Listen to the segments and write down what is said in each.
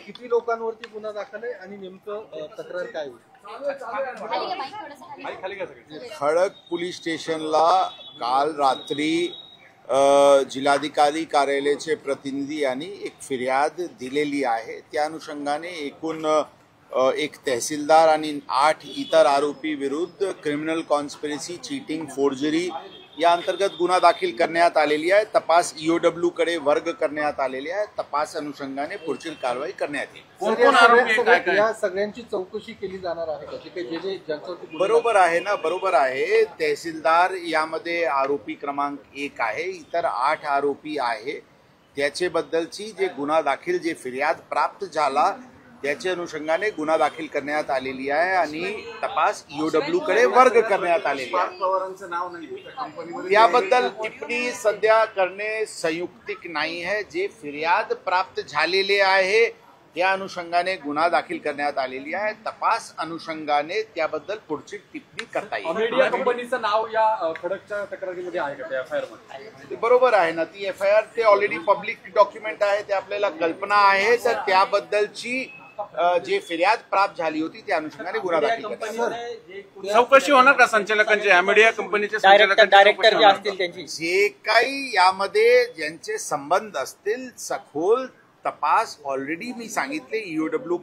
किती लोकांवरती गुन्हा दाखल आहे आणि नेमकं तक्रार काय होती? खडक पोलीस स्टेशनला काल रात्री जिल्हाधिकारी कार्यालयाचे प्रतिनिधी यांनी एक फिर्याद दिलेली आहे। त्या अनुषंगाने एकूण एक तहसीलदार आणि 8 इतर आरोपी विरुद्ध क्रिमिनल कॉन्स्पिरसी, चीटिंग, फोर्जरी या अंतर्गत गुन्हा दाखल करण्यात आलेली आहे। तपास ईओडब्ल्यू कडे वर्ग करण्यात आलेली आहे। तपास अनुषंगाने पुढील कारवाई करण्यात येईल। कोण आरोपी या सगळ्यांची चौकशी केली जाणार आहे का? बरोबर आहे ना, बरोबर आहे। तहसीलदार यामध्ये आरोपी क्रमांक 1 आहे, इतर 8 आरोपी आहे। त्याच्याबद्दलची जे गुन्हा दाखल, जे फिर्याद प्राप्त झाला त्याच्या अनुषंगाने गुन्हा दाखल करण्यात आलेली आहे आणि तपास ईओडब्ल्यू कडे वर्ग करण्यात आलेली आहे। याबद्दल टिप्पणी सध्या करणे संयुक्तिक नाही आहे। जे फिर्याद प्राप्त झालेले आहे त्या अनुषंगाने गुन्हा दाखल करण्यात आलेली आहे। तपास अनुषंगाने त्याबद्दल पुढची टिप्पणी करता येईल। मीडिया कंपनीचं नाव या खडकच्या तक्रारीमध्ये आहे का, त्या एफआयआर मध्ये? बरोबर आहे ना, ती एफआयआर ते ऑलरेडी पब्लिक डॉक्युमेंट आहे, ते आपल्याला कल्पना आहे। तर त्याबद्दलची जे फिर्याद प्राप्त झाली होती त्या अनुषंगाने गुन्हा दाखल करण्यात। चौकशी होणार का संचालकांची? मीडिया कंपनीचे डायरेक्टर जे असतील त्यांची, जे काही यामध्ये ज्यांचे संबंध असतील सखोल तपास ऑलरेडी मी सांगितले ईओडब्ल्यू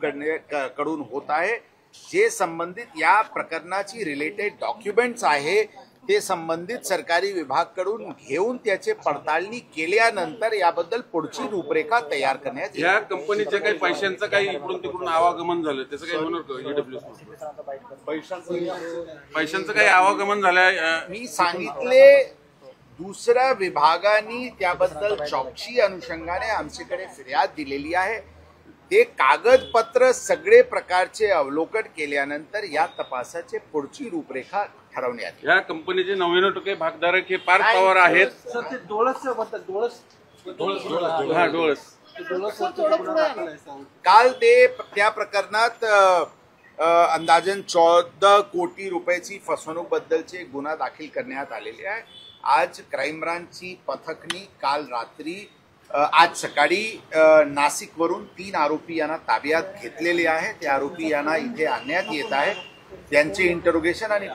कडून होत आहे। जे संबंधित या प्रकरणाची रिलेटेड डॉक्युमेंट्स आहे ते संबंधित सरकारी विभागाकडून घेऊन त्याचे पडताळणी केल्यानंतर याबद्दल पुढची रूपरेखा तयार करण्यात येईल। या कंपनीच्या काही पैशांचं काही इकडून तिकडून आवागमन झालं त्याचं काही होणार का? ईडब्ल्यू पैशांचं काही आवागमन झालंय मी सांगितले। दुसऱ्या विभागाने त्याबद्दल चौकशी अनुषंगाने आमच्याकडे फिर्याद दिलेली आहे। ते कागदपत्र सगळे प्रकारचे अवलोकन केल्यानंतर या तपासाचे पुढची रूपरेखा ठरवण्यात येईल। या कंपनीचे 99% भागधारक हे पार्थ पवार आहेत। काल ते त्या प्रकरणात अंदाजन 14 कोटी रुपयाची फसवणूक बद्दलचे गुन्हा दाखल करण्यात आलेले आहे। आज क्राईम ब्रांचची पथकनी काल रात्री आज सकाळी नाशिकवरून 3 आरोपी यांना ताब्यात घेतलेले आहे। ते आरोपी यांना इथे आणण्यात येत आहे। त्यांचे इंटरोगेशन आणि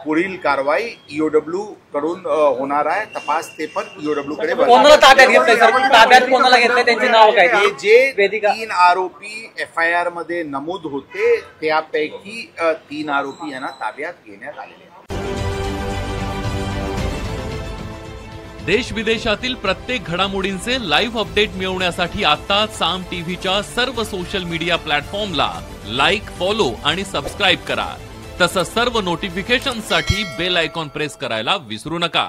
पुढील कारवाई ईओडब्ल्यू कडून होणार आहे। तपास ते पण ईओडब्ल्यू कडे जे 3 आरोपी एफआयआर मध्ये नमूद होते त्यापैकी 3 आरोपी यांना ताब्यात घेण्यात आलेले आहेत। देश विदेशातील प्रत्येक घडामोडींचे लाईव्ह अपडेट मिळवण्यासाठी आता साम टीव्हीच्या सर्व सोशल मीडिया प्लॅटफॉर्मला लाईक, फॉलो आणि सबस्क्राईब करा। तसंच सर्व नोटिफिकेशनसाठी बेल आयकॉन प्रेस करायला विसरू नका।